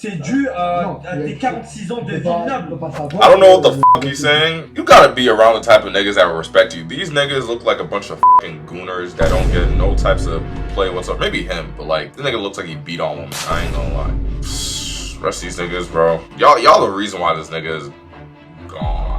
C'est dû à tes 46 ans de vie noble. I don't know what the fuck he's saying. You gotta be around the type of niggas that will respect you. These niggas look like a bunch of fucking gooners that don't get no types of play whatsoever. Maybe him, but like, this nigga looks like he beat on women. I ain't gonna lie. Rest these niggas, bro. Y'all the reason why this nigga is gone.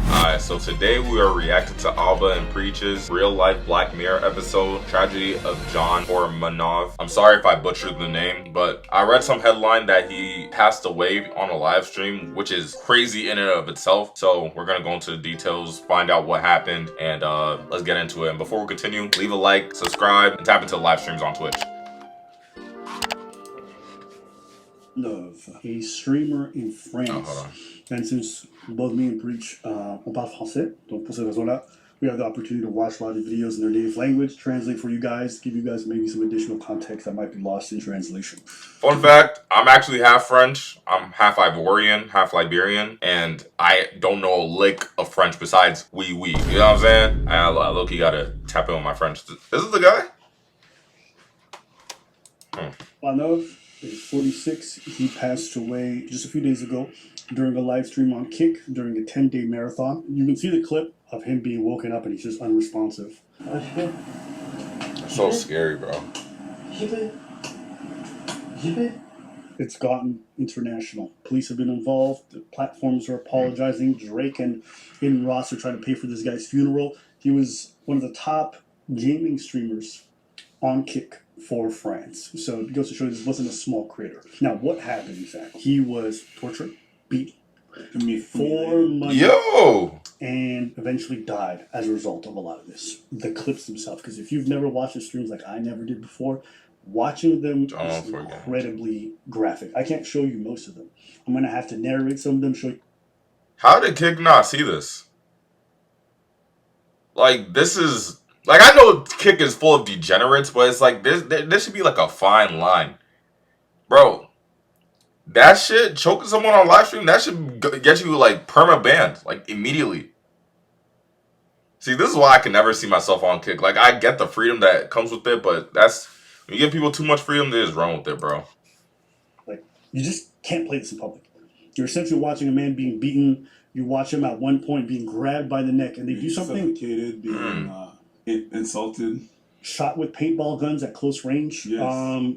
Alright, so today we are reacting to Alba and Preach's real life Black Mirror episode, Tragedy of John Ormanov. I'm sorry if I butchered the name, but I read some headline that he passed away on a live stream, which is crazy in and of itself. So we're gonna go into the details, find out what happened, and let's get into it. And before we continue, leave a like, subscribe, and tap into the live streams on Twitch. Love, a streamer in France. And since both me and Preach, on parle français, donc pour cette raison-là, we have the opportunity to watch a lot of videos in their native language, translate for you guys, give you guys maybe some additional context that might be lost in translation. Fun fact, I'm actually half French, I'm half Ivorian, half Liberian, and I don't know a lick of French besides oui oui. You know what I'm saying? I low-key gotta tap in on my French. This is the guy? Ormanov is 46. He passed away just a few days ago during a live stream on Kick during a 10-day marathon. You can see the clip of him being woken up and he's just unresponsive. So scary, bro. It's gotten international. Police have been involved. The platforms are apologizing. Drake and Ross are trying to pay for this guy's funeral. He was one of the top gaming streamers on Kick for France. So it goes to show you this wasn't a small creator. Now, what happened exactly? He was tortured, beat, for money, and eventually died as a result of a lot of this. The clips themselves, because if you've never watched the streams like I never did before, watching them is incredibly graphic. I can't show you most of them. I'm going to have to narrate some of them, show you. How did Kick not see this? Like, this is... Like, I know Kick is full of degenerates, but it's like, there should be like a fine line. Bro, that shit, choking someone on live stream, that should get you like perma-banned, like immediately. See, this is why I can never see myself on Kick. Like, I get the freedom that comes with it, but that's, when you give people too much freedom, they just run with it, bro. Like, you just can't play this in public. You're essentially watching a man being beaten. You watch him at one point being grabbed by the neck, and they do something. Suffocated, being insulted. Shot with paintball guns at close range. Yes.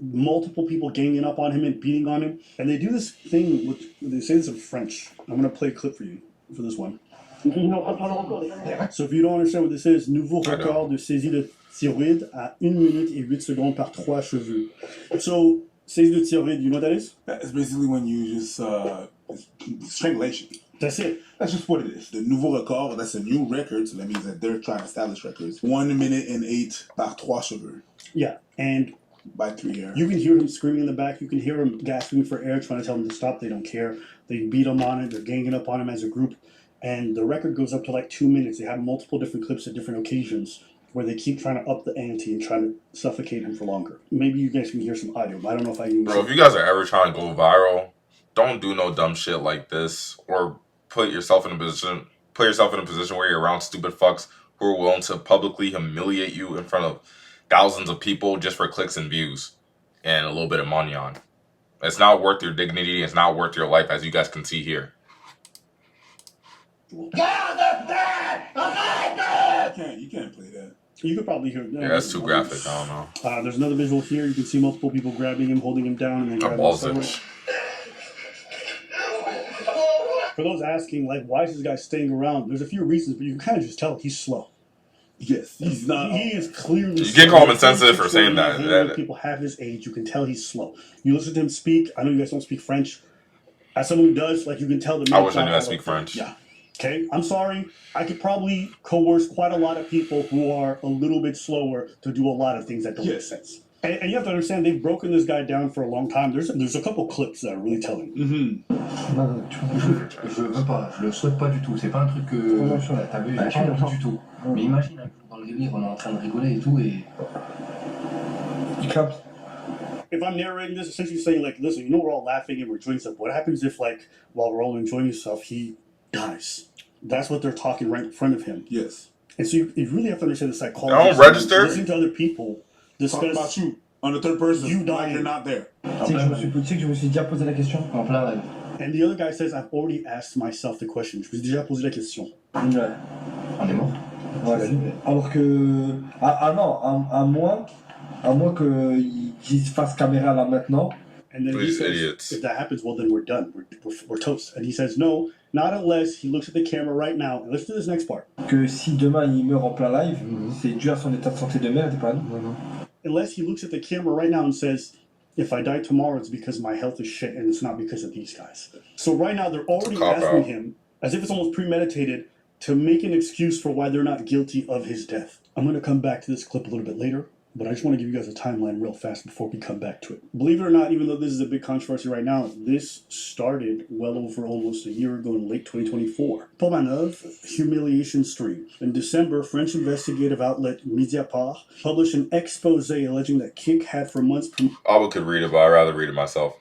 Multiple people ganging up on him and beating on him. And they do this thing, with, they say this in French. I'm going to play a clip for you for this one. So if you don't understand what this is, nouveau record de saisie de thyroïde à 1 minute et 8 secondes par 3 cheveux. So, saisie de thyroïde, you know what that is? It's basically when you just, strangulation. That's it. That's just what it is. The nouveau record, that's a new record, so that means that they're trying to establish records. 1 minute and 8 par 3 cheveux. Yeah, and by 3 hair. You can hear him screaming in the back. You can hear him gasping for air, trying to tell him to stop. They don't care. They beat him on it. They're ganging up on him as a group. And the record goes up to like 2 minutes. They have multiple different clips at different occasions where they keep trying to up the ante and trying to suffocate him for longer. Maybe you guys can hear some audio, but I don't know if I can. Bro, if you guys are ever trying to go viral, don't do no dumb shit like this, or put yourself in a position where you're around stupid fucks who are willing to publicly humiliate you in front of thousands of people just for clicks and views and a little bit of money on. It's not worth your dignity. It's not worth your life, as you guys can see here. You can't play that. You could probably hear it. Yeah, that's too graphic. I don't know. There's another visual here. You can see multiple people grabbing him, holding him down, and then grabbing him. For those asking, like, why is this guy staying around? There's a few reasons, but you can kind of just tell he's slow. Yes, he's not. He is clearly. You get called insensitive for saying that. People half his age, you can tell he's slow. You listen to him speak. I know you guys don't speak French. As someone who does, like, you can tell the. I wish I knew how to speak French. Yeah. Okay, I'm sorry. I could probably coerce quite a lot of people who are a little bit slower to do a lot of things that don't make sense. And you have to understand, they've broken this guy down for a long time. There's a couple clips that are really telling. Non, je veux pas, je le souhaite pas du tout. C'est pas un truc que t'as vu, du tout. Mais imagine, dans le délire, on est en train de rigoler et tout, et. If I'm narrating this, essentially saying, like, listen, you know, we're all laughing and we're enjoying stuff. What happens if, like, while we're all enjoying stuff, he dies? That's what they're talking right in front of him. Yes. And so you really have to understand the psychology. I don't register. Listening to other people discuss. Talk about you. On the third person, You like dying. you're not there. Tu sais que je me suis déjà posé la question. En plein live. And the other guy says, I've already asked myself the question. Je me suis déjà posé la question. Ouais. On est mort. Ouais. Alors que. Non, à moins qu'ils fassent caméra là maintenant. And then he These says, idiots. if that happens, well, then we're done. We're toast. And he says, no, not unless he looks at the camera right now. And let's do this next part. Que si demain il meurt en plein live, c'est dû à son état de santé de merde et pas à nous. Unless he looks at the camera right now and says, if I die tomorrow, it's because my health is shit and it's not because of these guys. So right now, they're already Cop asking out. him, as if it's almost premeditated, to make an excuse for why they're not guilty of his death. I'm going to come back to this clip a little bit later, but I just want to give you guys a timeline real fast before we come back to it. Believe it or not, even though this is a big controversy right now, this started well over almost a year ago in late 2024. Pomanov humiliation stream. In December, French investigative outlet Mediapart published an expose alleging that Kick had for months I could read it, but I'd rather read it myself.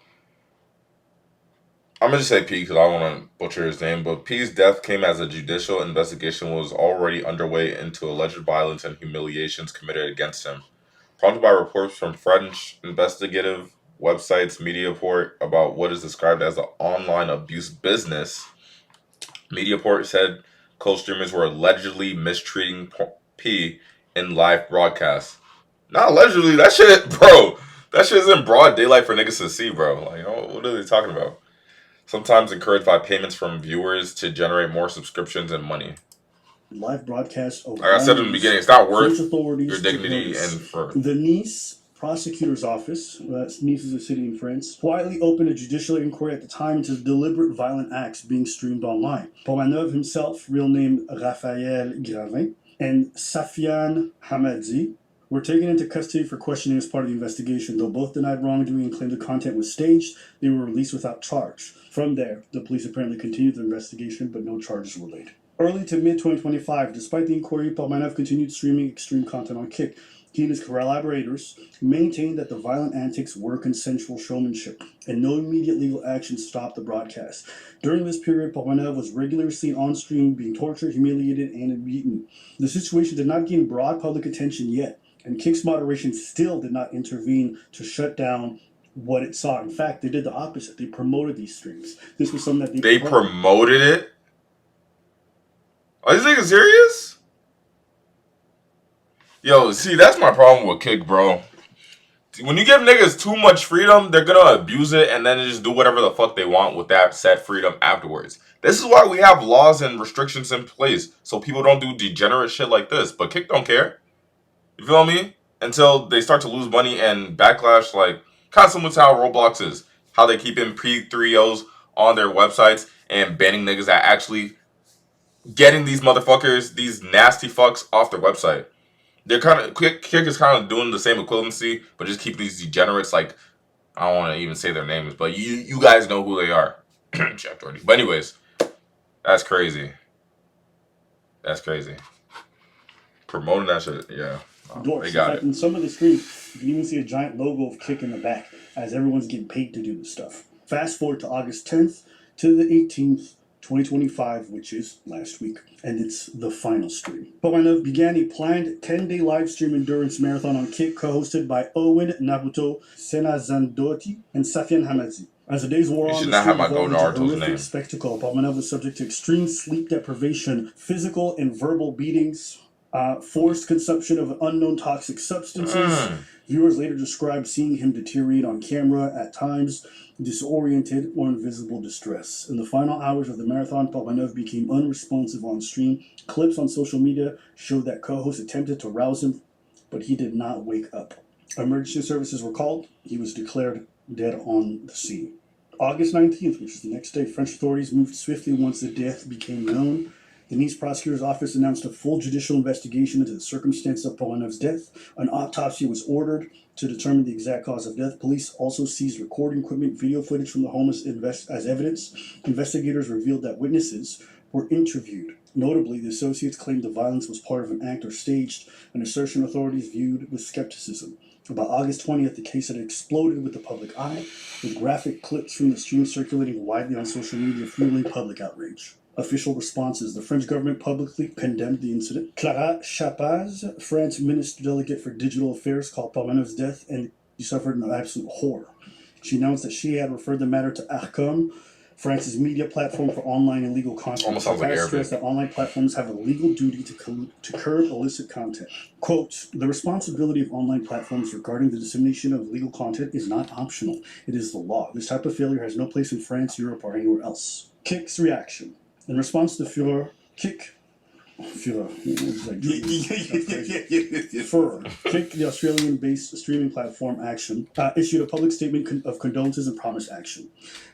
I'm gonna just say P because I don't want to butcher his name, but P's death came as a judicial investigation was already underway into alleged violence and humiliations committed against him. Prompted by reports from French investigative websites Mediaport about what is described as an online abuse business, Mediaport said co-streamers were allegedly mistreating P in live broadcasts. Not allegedly, that shit, bro. That shit is in broad daylight for niggas to see, bro. Like, what are they talking about? Sometimes encouraged by payments from viewers to generate more subscriptions and money. live broadcast of Like I said in the beginning, it's not worth French authorities your dignity and for the Nice prosecutor's office, that's Nice is a city in France, quietly opened a judicial inquiry at the time into deliberate violent acts being streamed online. Pomanov himself, real name Raphaël Gravin, and Safian Hamadi were taken into custody for questioning as part of the investigation. Though both denied wrongdoing and claimed the content was staged, they were released without charge. From there, the police apparently continued their investigation, but no charges were laid. Early to mid-2025, despite the inquiry, Pomanov continued streaming extreme content on Kick. He and his collaborators maintained that the violent antics were consensual showmanship, and no immediate legal action stopped the broadcast. During this period, Pomanov was regularly seen on stream being tortured, humiliated, and beaten. The situation did not gain broad public attention yet, and Kick's moderation still did not intervene to shut down what it saw. In fact, they did the opposite. They promoted these streams. This was something that they promoted it. Are these niggas serious? Yo, see, that's my problem with Kick, bro. When you give niggas too much freedom, they're gonna abuse it and then just do whatever the fuck they want with that set freedom afterwards. This is why we have laws and restrictions in place, so people don't do degenerate shit like this. But Kick don't care. You feel me? Until they start to lose money and backlash, like, kind of similar to how Roblox is. How they keep in P3Os on their websites and banning niggas that actually getting these motherfuckers, these nasty fucks off their website. They're kind of, Kick is kind of doing the same equivalency, but just keep these degenerates, like, I don't want to even say their names, but you guys know who they are. Jeff Doherty. But anyways, that's crazy. That's crazy. Promoting that shit, yeah. Dorks. They got in fact, in some of the streams, you can even see a giant logo of Kick in the back as everyone's getting paid to do this stuff. Fast forward to August 10th to the 18th, 2025, which is last week, and it's the final stream. Pomanov began a planned 10-day live stream endurance marathon on Kick, co-hosted by Owen Nabuto, Sena Zandotti, and Safian Hamadi. As the days wore on, should the not have my stream go evolved into a Naruto's horrific name. spectacle. Pomanov was subject to extreme sleep deprivation, physical and verbal beatings, forced consumption of unknown toxic substances. Viewers later described seeing him deteriorate on camera, at times disoriented or in visible distress. In the final hours of the marathon, Pomanov became unresponsive on stream. Clips on social media showed that co-hosts attempted to rouse him, but he did not wake up. Emergency services were called. He was declared dead on the scene. August 19th, which is the next day, French authorities moved swiftly once the death became known. The Nice prosecutor's office announced a full judicial investigation into the circumstances of Pomanov's death. An autopsy was ordered to determine the exact cause of death. Police also seized recording equipment, video footage from the home as evidence. Investigators revealed that witnesses were interviewed. Notably, the associates claimed the violence was part of an act or staged, an assertion authorities viewed with skepticism. About August 20th, the case had exploded with the public eye, with graphic clips from the stream circulating widely on social media, fueling public outrage. Official responses. The French government publicly condemned the incident. Clara Chapaz, France Minister Delegate for Digital Affairs, called Pomanov's death an She suffered an absolute horror. She announced that she had referred the matter to Arcom, France's media platform for online illegal content. Almost sounds like She has Arabic. stressed that online platforms have a legal duty to curb illicit content. Quote, the responsibility of online platforms regarding the dissemination of illegal content is not optional. It is the law. This type of failure has no place in France, Europe, or anywhere else. Kik's reaction. In response to Führer, Führer, the Australian-based streaming platform Action, issued a public statement of condolences and promised action.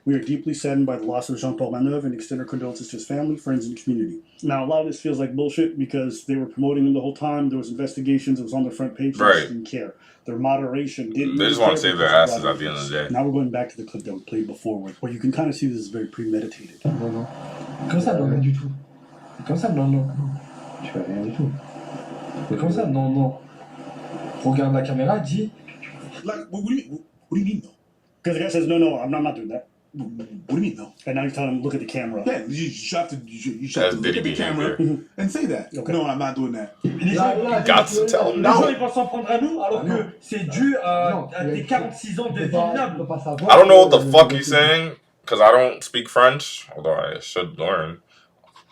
We are deeply saddened by the loss of Jean-Paul Maneuve and extend our condolences to his family, friends, and community. Now, a lot of this feels like bullshit because they were promoting him the whole time. There was investigations. It was on their front page. They Right. just didn't care. Their moderation didn't. They just want to save their asses at the end of the day. Now we're going back to the clip that we played before, where you can kind of see this is very premeditated. Non, non. Comme ça, non, rien du tout. Comme ça, non, non. Tu fais rien du tout. Mais comme ça, non, non. Regarde la caméra, dis. Like, what do you mean, though? Because the guy says, no, I'm not doing that. What do you mean, though? And now he's telling him, look at the camera. Yeah, you have to That's look at Diddy the camera behavior. and say that. Okay. No, I'm not doing that. Les gens, Got to tell him les gens, no. ils pensent s'en prendre à nous alors que c'est dû à tes 46 ans de vie minable. I don't know what the fuck he's saying because I don't speak French, although I should learn.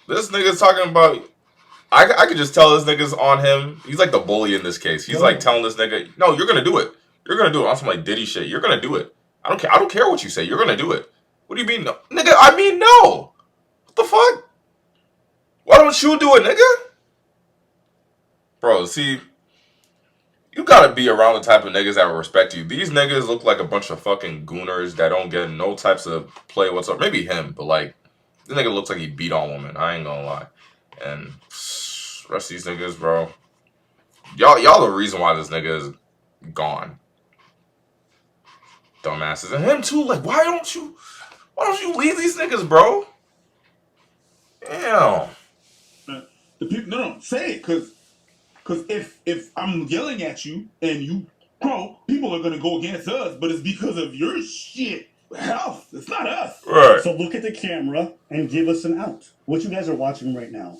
This nigga's talking about. I could just tell this nigga's on him. He's like the bully in this case. He's like telling this nigga, "No, you're gonna do it. You're gonna do it." On some like Diddy shit. You're gonna do it. I don't care. I don't care what you say. You're gonna do it. What do you mean no, nigga? I mean no. What the fuck? Why don't you do it, nigga? Bro, see, you gotta be around the type of niggas that will respect you. These niggas look like a bunch of fucking gooners that don't get no types of play whatsoever. Maybe him, but like, this nigga looks like he beat on women. I ain't gonna lie. And rest of these niggas, bro. Y'all the reason why this nigga is gone. Dumbasses. And him too, like, why don't you leave these niggas, bro? Damn. The people, no, say it, cause if I'm yelling at you and you grow, people are gonna go against us, but it's because of your shit. Health, it's not us. Right. So look at the camera and give us an out. What you guys are watching right now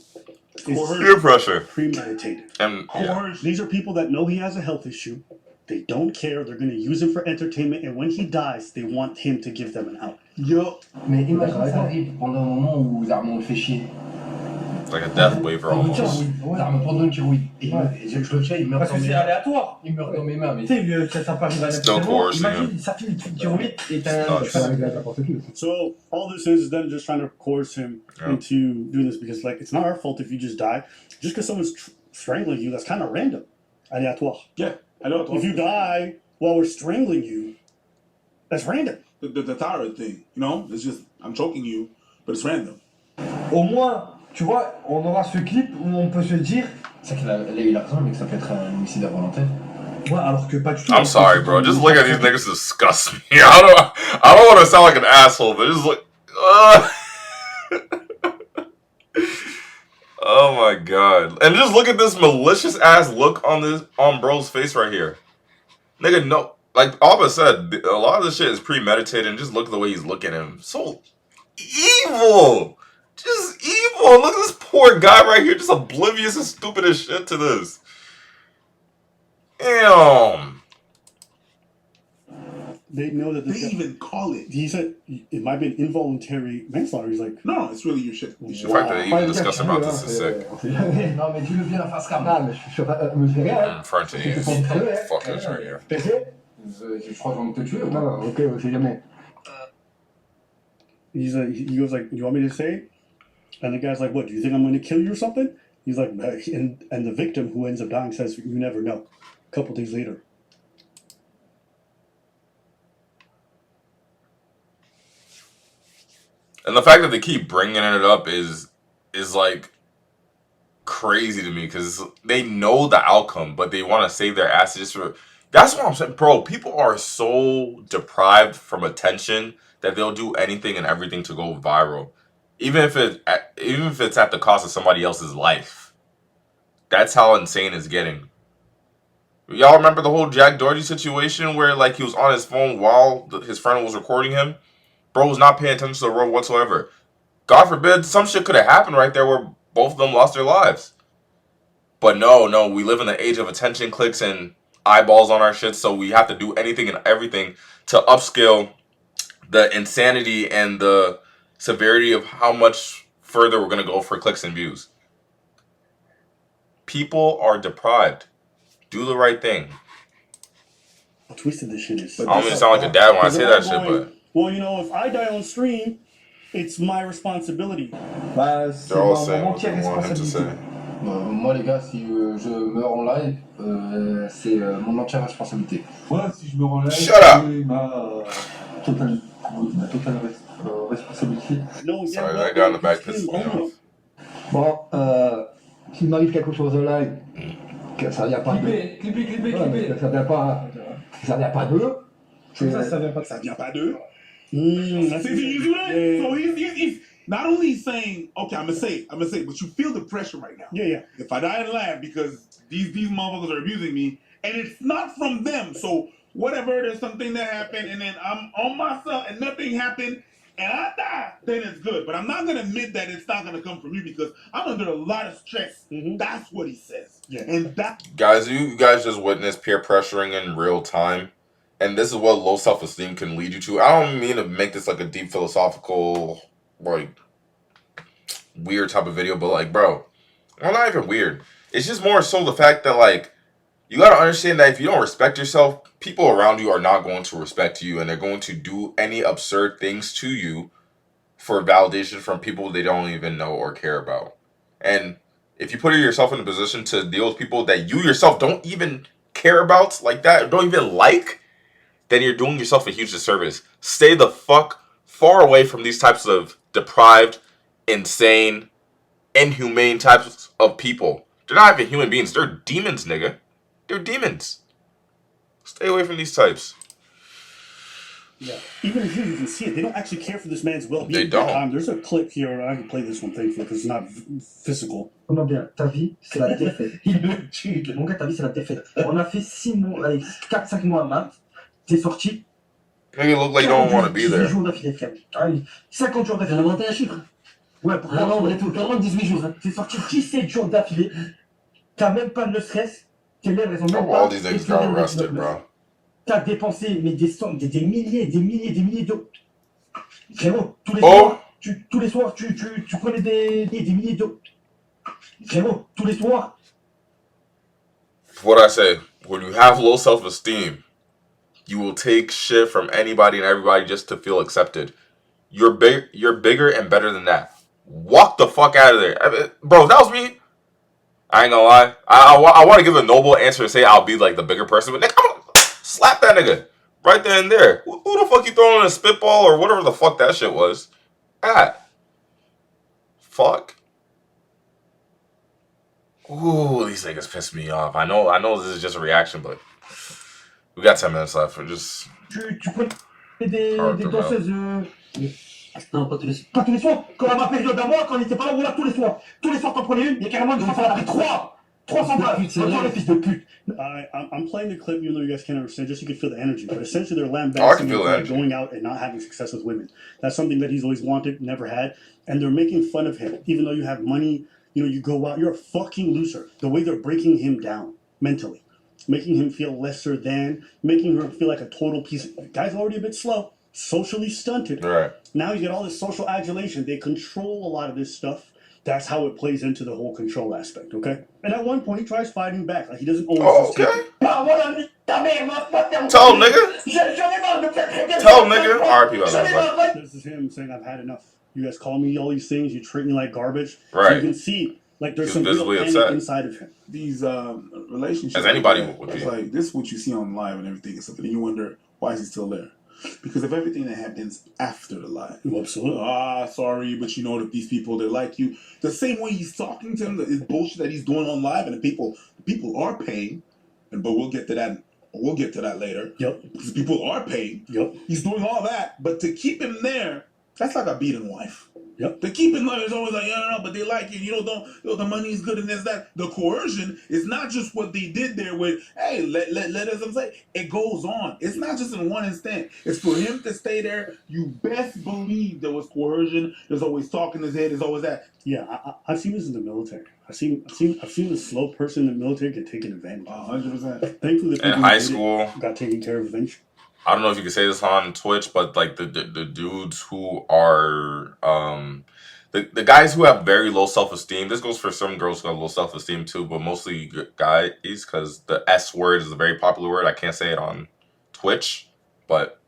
is Peer pressure. premeditated. And yeah. These are people that know he has a health issue. They don't care. They're going to use him for entertainment. And when he dies, they want him to give them an out. Yo, Mais imagine ça arrive pendant un moment où Zarmon le fait chier. It's like a death waiver almost. Zarmon pendant une tiroïde. Et je le tiens, il meurt Parce dans que mes c'est mains. aléatoire. Il meurt dans mes mains. Mais Tu sais, ça peut arriver à Still n'importe quel moment. coercing Imagine, ça finit une tyromite et t'as Oh, un... shit. So all this is them just trying to coerce him Yeah. into doing this because, like, it's not our fault if you just die. Just because someone's strangling you, that's kind of random. Aléatoire. yeah, I know. If you die while we're strangling you, that's random. The thyroid thing, you know, it's just I'm choking you, but it's random. Au moins, tu vois, on aura ce clip où on peut se dire. c'est qu'il a eu raison, mais que ça peut être un homicide involontaire. Ouais, alors que pas du tout. I'm sorry, bro. Just look at these niggas disgust me. I don't want to sound like an asshole, but just look. Oh my god! And just look at this malicious ass look on bro's face right here. Nigga, no, like Alba said, a lot of this shit is premeditated. And just look at the way he's looking at him. So evil, just evil. Look at this poor guy right here, just oblivious and stupid as shit to this. Damn. They know that They this guy, even call it. he said it might be an involuntary manslaughter. He's like, No, it's really your shit. The fact that they even discuss about this is sick. Non, mais dis-le bien face cam. Ah, mais je suis me fais rien. In front of you. Fuck this right here. Pété? Je crois qu'on te tuer ou Non, pas? non, ok, on sait jamais. he goes like, you want me to say it? And the guy's like, what, do you think I'm going to kill you or something? He's like, no. And the victim who ends up dying says, you never know. A couple days later. And the fact that they keep bringing it up is like crazy to me because they know the outcome, but they want to save their asses for. That's what I'm saying, bro. People are so deprived from attention that they'll do anything and everything to go viral, even if it's at the cost of somebody else's life. That's how insane it's getting. Y'all remember the whole Jack Doherty situation where like he was on his phone while his friend was recording him? Bro was not paying attention to the road whatsoever. God forbid, some shit could have happened right there where both of them lost their lives. But no, we live in the age of attention clicks and eyeballs on our shit, so we have to do anything and everything to upscale the insanity and the severity of how much further we're going to go for clicks and views. People are deprived. Do the right thing. How twisted this shit is. I don't mean to sound like a dad when I say that shit, but... Well, you know, if I die on stream, it's my responsibility. Bah, c'est They're all mon saying what entière they want him to responsabilité. say. Moi les gars, si je meurs en live, c'est mon entière responsabilité. Moi, si je me rends là, Shut up. c'est ma totale responsabilité. No, Sorry, that guy in the back pisses me off. Bon, s'il m'arrive quelque chose en live, que ça vient pas de... Clipper. Ouais, que ça vient pas d'eux. Comme ça vient pas de Ça vient pas d'eux. That's See, you see that? So he's not only saying, okay, I'm gonna say, but you feel the pressure right now. Yeah. If I die and laugh because these motherfuckers are abusing me, and it's not from them. So whatever, there's something that happened, and then I'm on myself, and nothing happened, and I die, then it's good. But I'm not gonna admit that it's not gonna come from you because I'm under a lot of stress. Mhm. That's what he says. Yeah. And that. Guys, you guys just witnessed peer pressuring in real time. And this is what low self-esteem can lead you to. I don't mean to make this like a deep philosophical, like, weird type of video, but like, bro, well, not even weird. It's just more so the fact that, like, you gotta understand that if you don't respect yourself, people around you are not going to respect you, and they're going to do any absurd things to you for validation from people they don't even know or care about. And if you put yourself in a position to deal with people that you yourself don't even care about like that, don't even like, then you're doing yourself a huge disservice. Stay the fuck far away from these types of deprived, insane, inhumane types of people. They're not even human beings. They're demons, nigga. They're demons. Stay away from these types. Yeah. Even here, you can see it. They don't actually care for this man's well-being. They don't. There's a clip here. I can play this one, thankfully, because it's not physical. Comment bien, ta vie, c'est la défaite. Il me tue. Mon gars, ta vie, c'est la défaite. On a fait 6 mois, allez, 4-5 mois à Malte. T'es sorti. Nigga look like you don't want to be 18 there. jours d'affilée, frère. Allez, 50 jours d'affilée. On a inventé un chiffre. Ouais, pour revendre et tout. 18 jours. Hein. T'es sorti 17 jours d'affilée. T'as même pas de stress. Tes lèvres, elles ont même Oh, pas... all these niggas got arrested, bro. T'as dépensé mais des milliers d'euros. Frérot, tous les soirs, tu prenais des milliers d'euros. Frérot, tous les soirs. What I say, when you have low self-esteem, you will take shit from anybody and everybody just to feel accepted. You're bigger and better than that. Walk the fuck out of there. I mean, bro, if that was me, I ain't gonna lie. I want to give a noble answer and say I'll be like the bigger person, but nigga, I'm gonna slap that nigga right then and there. Who the fuck you throwing in a spitball or whatever the fuck that shit was? Fuck. Ooh, these niggas piss me off. I know this is just a reaction, but we got 10 minutes left. We're just... Tu prenais des danseuses... Non, pas tous les soirs. Quand à ma période à moi, quand il était pas là, voilà, tous les soirs. Tous les soirs, t'en prenais une, et carrément, une fois, ça a pris 300 balles. C'est les fils de pute. I'm playing the clip, even though you guys can't understand, just so you can feel the energy. But essentially, they're Oh, I can lambasting feel him the for energy. going out and not having success with women. That's something that he's always wanted, never had. And they're making fun of him. Even though you have money, you know, you go out, you're a fucking loser. The way they're breaking him down mentally, making him feel lesser than, making her feel like a total piece of... The guy's already a bit slow, socially stunted. Right. Now you get all this social adulation. They control a lot of this stuff. That's how it plays into the whole control aspect, okay? And at one point, he tries fighting back. Like, he doesn't always Oh, just take okay. it. Tell him, nigga. Tell him, nigga. R.I.P. by that. This is him saying, I've had enough. You guys call me all these things. You treat me like garbage. So Right. you can see, like, there's He's some real visibly panic upset. inside of him. These relationships, As anybody like that, would be. it's like this is what you see on live and everything and stuff, and you wonder why is he still there? Because of everything that happens after the live. Oh, absolutely. Sorry, but you know that these people, they're like you. The same way he's talking to them, is bullshit that he's doing on live, and the people are paying. But we'll get to that. We'll get to that later. Yep. Because people are paying. Yep. He's doing all that, but to keep him there, that's like a beaten wife. Yep. The keeping love is always like, no, but they like it. The money is good and this, that. The coercion is not just what they did there with, hey, let us say. It goes on. It's not just in one instant. It's for him to stay there. You best believe there was coercion. There's always talk in his head. There's always that. Yeah, I've seen this in the military. I've seen the slow person in the military get taken advantage of. 100%. Thankfully, the In people high who did it school, got taken care of eventually. I don't know if you can say this on Twitch, but like the dudes who are the guys who have very low self-esteem. This goes for some girls who have low self-esteem too, but mostly guys, because the S word is a very popular word. I can't say it on Twitch, but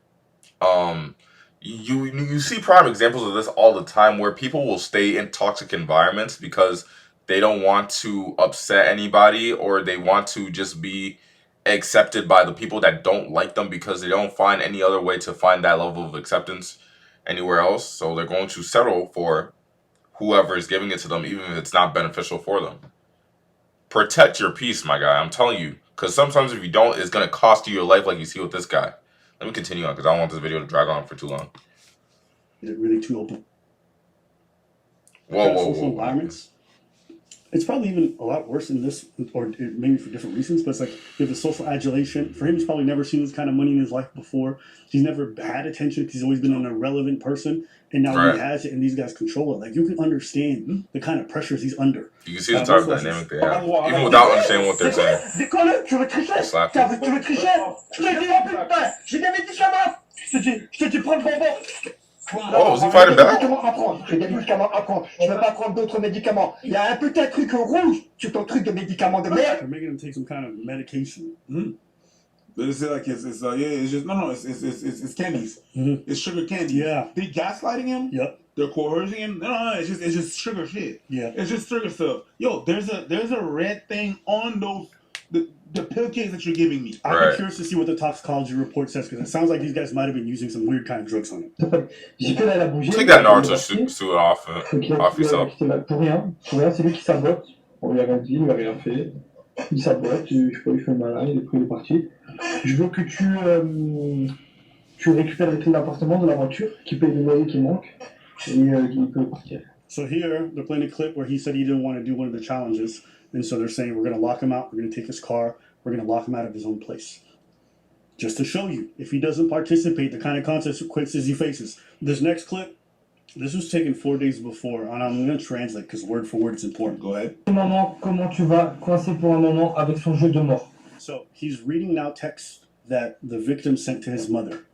you see prime examples of this all the time, where people will stay in toxic environments because they don't want to upset anybody, or they want to just be accepted by the people that don't like them because they don't find any other way to find that level of acceptance anywhere else. So they're going to settle for whoever is giving it to them, even if it's not beneficial for them. Protect your peace, my guy. I'm telling you, because sometimes if you don't, it's going to cost you your life, like you see with this guy. Let me continue on, because I don't want this video to drag on for too long. Is it really too open? Whoa. Social environments. It's probably even a lot worse in this, or maybe for different reasons, but it's like you have the social adulation. For him, he's probably never seen this kind of money in his life before. He's never had attention because he's always been an irrelevant person, and now he has it, and these guys control it. Like, you can understand the kind of pressures he's under. You can see the type of dynamic they have, even without understanding what they're saying. Décolle, tu veux tricher? Slap Tu veux tricher? Je te dis, oh putain, j'ai des médicaments! Je te dis, prends le bonbon! Oh, is he fighting back? J'ai des médicaments à prendre. Je veux pas prendre d'autres médicaments. Il y a un putain de truc rouge sur ton truc de médicaments de merde. They're making him take some kind of medication. But it's like it's just it's candies. Mhm. It's sugar candy. Yeah. They gaslighting him. Yep. They're coercing him. No, it's just sugar shit. Yeah. It's just sugar stuff. Yo, there's a red thing on those the pill case that you're giving me. I'm curious to see what the toxicology report says, because it sounds like these guys might have been using some weird kind of drugs on him. Take that Naruto suit off yourself. Pour rien, c'est lui qui sabote. On lui a rien dit, il lui a rien fait. Il sabote, je sais pas, il fait le malin, il est pris, il est parti. Je veux que tu récupères les clés de l'appartement, de la voiture, qui paye le loyer qui manque, et il peut partir. So here, they're playing a clip where he said he didn't want to do one of the challenges. And so they're saying, we're going to lock him out. We're going to take his car. We're going to lock him out of his own place. Just to show you, if he doesn't participate, the kind of consequences he faces. This next clip, this was taken 4 days before. And I'm going to translate because word for word it's important. Go ahead. Maman, comment tu vas coincé pour un moment avec son jeu de mort? So he's reading now text that the victim sent to his mother.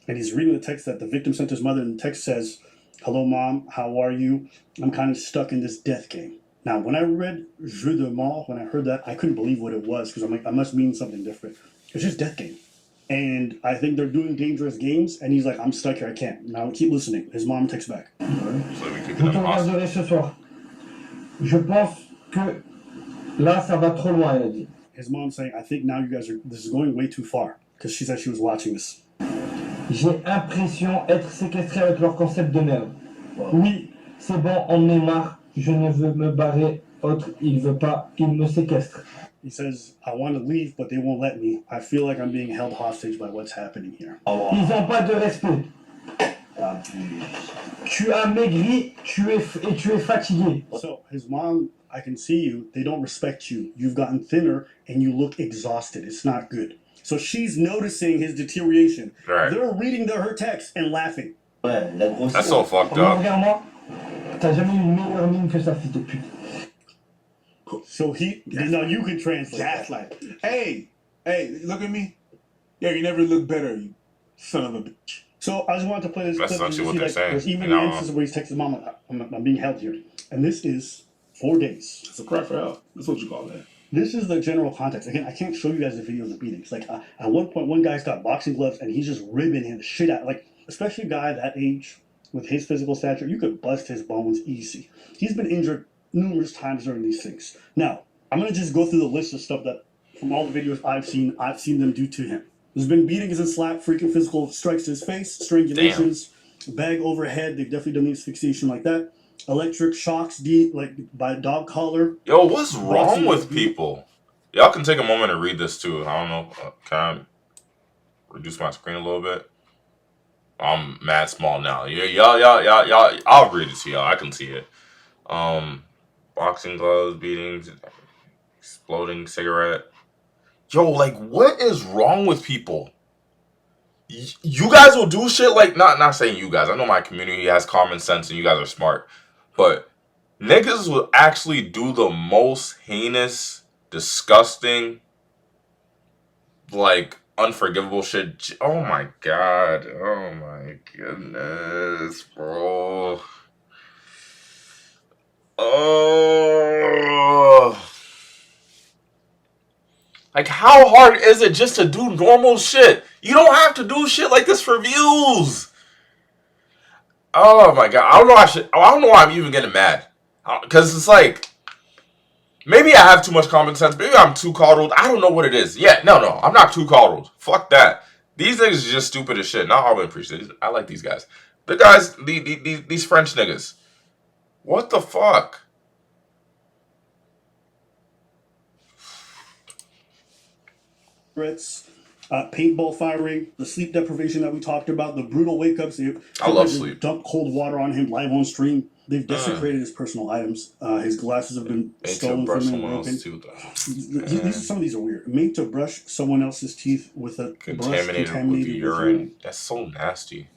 And he's reading the text that the victim sent to his mother. And the text says, hello, Mom. How are you? I'm kind of stuck in this death game. Now, when I read Jeu de Mort, when I heard that, I couldn't believe what it was, because I'm like, I must mean something different. It's just death game. And I think they're doing dangerous games, and he's like, I'm stuck here, I can't. Now, keep listening. His mom texts back. So we Je te regarderai ce soir. Je pense que là, ça va trop loin, elle a dit. His mom's saying, I think now this is going way too far, because she said she was watching this. J'ai l'impression d'être séquestré avec leur concept de merde. Oui, c'est bon, on est marre. Je ne veux me barrer, autre, il veut pas, il me séquestre. He says, I want to leave, but they won't let me. I feel like I'm being held hostage by what's happening here. Ils n'ont pas de respect. Tu as maigri, tu es fatigué. So his mom, I can see you. They don't respect you. You've gotten thinner, and you look exhausted. It's not good. So she's noticing his deterioration. Right. They're reading her text and laughing. That's so fucked up. Regarde-moi, t'as jamais eu une meilleure mine que ça, fils de pute. So now you can translate. Gaslight. Hey, look at me. Yeah, you never look better, you son of a bitch. So I just wanted to play this That's clip. essentially what they're saying. There's even You know. instances where he's texting his mom, I'm being held here. And this is 4 days. It's a cry for help. That's what you call that. This is the general context. Again, I can't show you guys the video of the beatings. Like, at one point, one guy's got boxing gloves, and he's just ribbing him the shit out. Like, especially a guy that age, with his physical stature, you could bust his bones easy. He's been injured numerous times during these things. Now, I'm going to just go through the list of stuff that, from all the videos I've seen them do to him. There's been beatings and slap, freaking physical strikes to his face, strangulations, bag overhead. They've definitely done the asphyxiation like that. Electric shocks, by a dog collar. Yo, what's wrong with people? Y'all can take a moment and read this too. I don't know. Can I reduce my screen a little bit? I'm mad small now. Y'all. I'll read it to y'all. I can see it. Boxing gloves, beatings, exploding cigarette. Yo, like, what is wrong with people? You guys will do shit like, not saying you guys. I know my community has common sense and you guys are smart, but niggas will actually do the most heinous, disgusting, like, unforgivable shit. Oh my god. Oh my goodness, bro. Oh. Like, how hard is it just to do normal shit? You don't have to do shit like this for views. Oh my god. I don't know why I'm even getting mad. Because it's like, maybe I have too much common sense. Maybe I'm too coddled. I don't know what it is. Yeah, no. I'm not too coddled. Fuck that. These niggas are just stupid as shit. Not all women appreciate it. I like these guys. The guys, these French niggas. What the fuck? Paintball firing, the sleep deprivation that we talked about, the brutal wake-ups. I love sleep. Dump cold water on him live on stream. They've desecrated his personal items. His glasses have been stolen from him and broken. Some of these are weird. Made to brush someone else's teeth with a brush contaminated with urine. That's so nasty.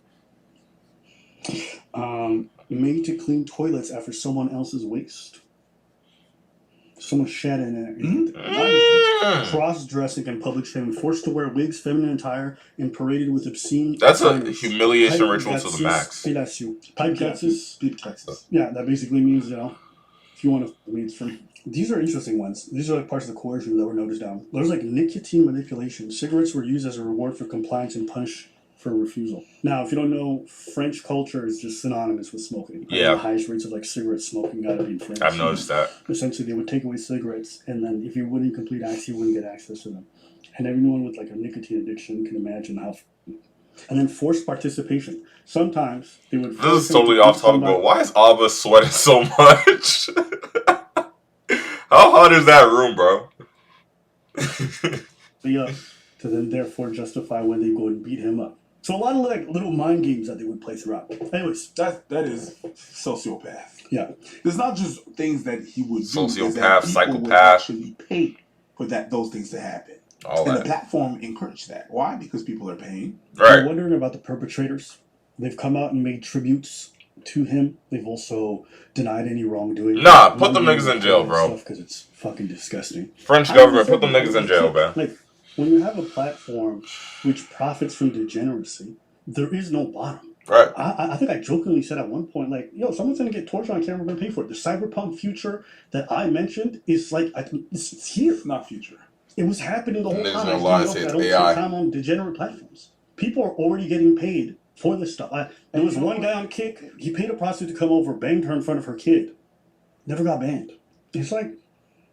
Made to clean toilets after someone else's waste. Someone shat in there. Cross-dressing in public setting, forced to wear wigs, feminine attire, and paraded with obscene. That's a humiliation ritual to the max. Pipe Pipe Yeah, that basically means, if you want to read from. These are interesting ones. These are like parts of the coercion that were noticed down. There's like nicotine manipulation. Cigarettes were used as a reward for compliance and punish for refusal. Now, if you don't know, French culture is just synonymous with smoking. Yeah. The highest rates of like cigarette smoking gotta be in France. I've noticed that. Essentially, they would take away cigarettes, and then if you wouldn't complete acts, you wouldn't get access to them. And everyone with like a nicotine addiction can imagine how. And then forced participation. Sometimes they would. This is totally off topic, but why is Abba sweating so much? How hot is that room, bro? To then therefore justify when they go and beat him up. So a lot of like little mind games that they would play throughout. Anyways, that is sociopath. Yeah, there's not just things that he would do. Sociopath, psychopath. Would actually be paid for those things to happen. All and that. The platform encouraged that. Why? Because people are paying. Right. I'm wondering about the perpetrators. They've come out and made tributes to him. They've also denied any wrongdoing. Nah, put them niggas in jail, bro. Because it's fucking disgusting. French government, put them niggas in jail, man. Like, when you have a platform which profits from degeneracy, there is no bottom. Right. I think I jokingly said at one point, like, someone's going to get tortured on camera, we're going to pay for it. The cyberpunk future that I mentioned is like, it's here. It's not future. It was happening the whole time. No lie, it's I don't AI. time on degenerate platforms. People are already getting paid for this stuff. There was one guy on Kick, he paid a prostitute to come over, banged her in front of her kid. Never got banned. It's like,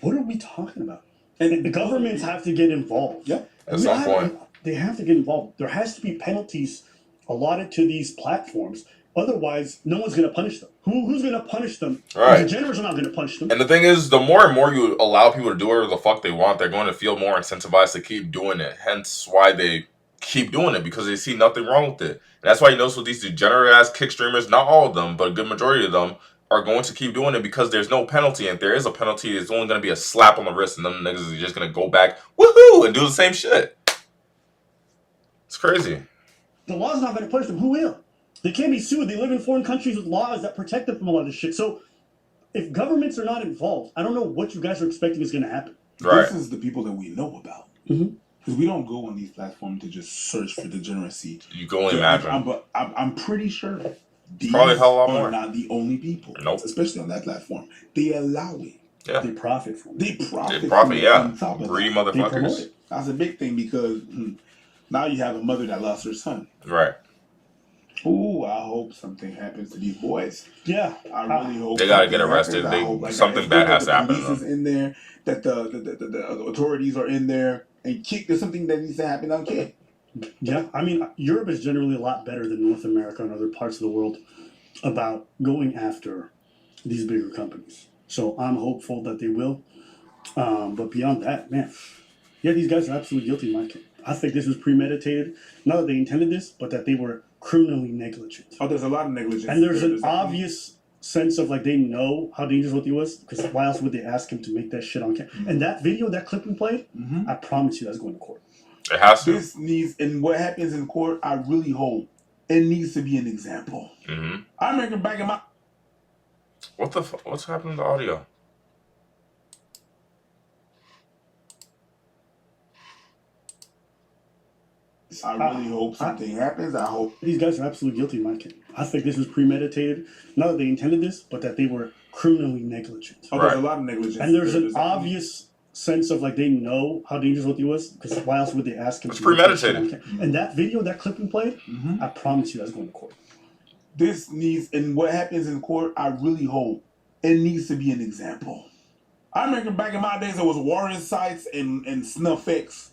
what are we talking about? And the governments have to get involved. Yep. At some point. They have to get involved. There has to be penalties allotted to these platforms. Otherwise, no one's going to punish them. Who's going to punish them? Right. The degenerates are not going to punish them. And the thing is, the more and more you allow people to do whatever the fuck they want, they're going to feel more incentivized to keep doing it. Hence why they keep doing it, because they see nothing wrong with it. And that's why you notice with these degenerate-ass kick streamers, not all of them, but a good majority of them, are going to keep doing it because there's no penalty. And if there is a penalty, it's only going to be a slap on the wrist, and them niggas are just going to go back, woohoo, and do the same shit. It's crazy. The law's not going to punish them. Who will? They can't be sued. They live in foreign countries with laws that protect them from a lot of this shit. So if governments are not involved, I don't know what you guys are expecting is going to happen. Right. This is the people that we know about. Mm-hmm. Because we don't go on these platforms to just search for degeneracy. You can only imagine. But I'm pretty sure these probably a hell lot are more. not the only people. Nope. Especially on that platform. They allow it. Yeah. They profit from it. They profit, yeah. on top of Greedy that. motherfuckers. That's a big thing because now you have a mother that lost her son. Right. Ooh, I hope something happens to these boys. Yeah. I really hope they gotta get something arrested. happens. Something bad has to happen. The police is in there, that the authorities are in there, and there's something that needs to happen on Kick. Yeah, I mean, Europe is generally a lot better than North America and other parts of the world about going after these bigger companies. So I'm hopeful that they will. But beyond that, man, these guys are absolutely guilty in my opinion. I think this was premeditated. Not that they intended this, but that they were criminally negligent. Oh, there's a lot of negligence. And there's an obvious sense of like they know how dangerous what he was, because why else would they ask him to make that shit on camera? And that video, that clip we played, I promise you that's going to court. It has to. This needs, and what happens in court, I really hope it needs to be an example. I remember back in my. What's happening to the audio? I really hope something happens. I hope these guys are absolutely guilty in my opinion. I think this was premeditated. Not that they intended this, but that they were criminally negligent. Oh, there's a lot of negligence. And there's an obvious sense of like they know how dangerous what he was, because why else would they ask him? It's premeditated. And that video, that clip we played, I promise you that's going to court. This needs, and what happens in court, I really hope it needs to be an example. I remember back in my days, there was Warren sites and SnuffX.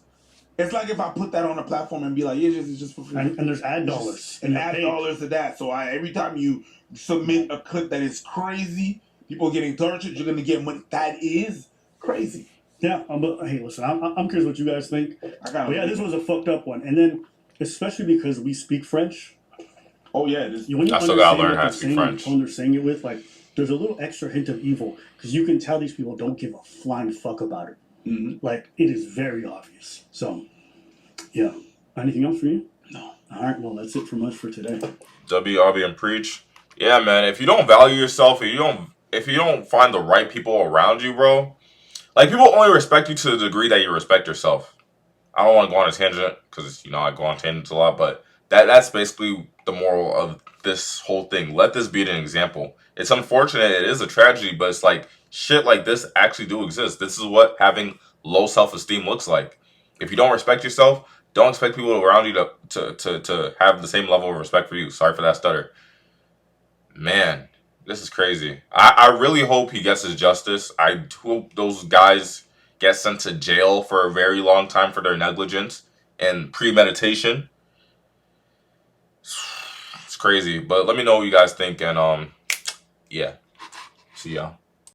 It's like if I put that on a platform and be like, yeah, it's just for free. And there's ad dollars. And ad dollars to that. So every time you submit a clip that is crazy, people getting tortured, you're going to get money. That is crazy. Yeah, but hey, listen, I'm curious what you guys think. But yeah, this was a fucked up one. And then, especially because we speak French. Oh, yeah. I still got to learn how to speak French. The tone they're saying it with, like, there's a little extra hint of evil. Because you can tell these people don't give a flying fuck about it. Like, it is very obvious. So, yeah. Anything else for you? No. All right, well, that's it from us for today. WRB and Preach. Yeah, man, if you don't value yourself, if you don't find the right people around you, bro, like, people only respect you to the degree that you respect yourself. I don't want to go on a tangent, because, I go on tangents a lot, but that's basically the moral of this whole thing. Let this be an example. It's unfortunate, it is a tragedy, but it's like, shit like this actually do exist. This is what having low self-esteem looks like. If you don't respect yourself, don't expect people around you to have the same level of respect for you. Sorry for that stutter. Man, this is crazy. I really hope he gets his justice. I hope those guys get sent to jail for a very long time for their negligence and premeditation. It's crazy. But let me know what you guys think. And, yeah. See y'all.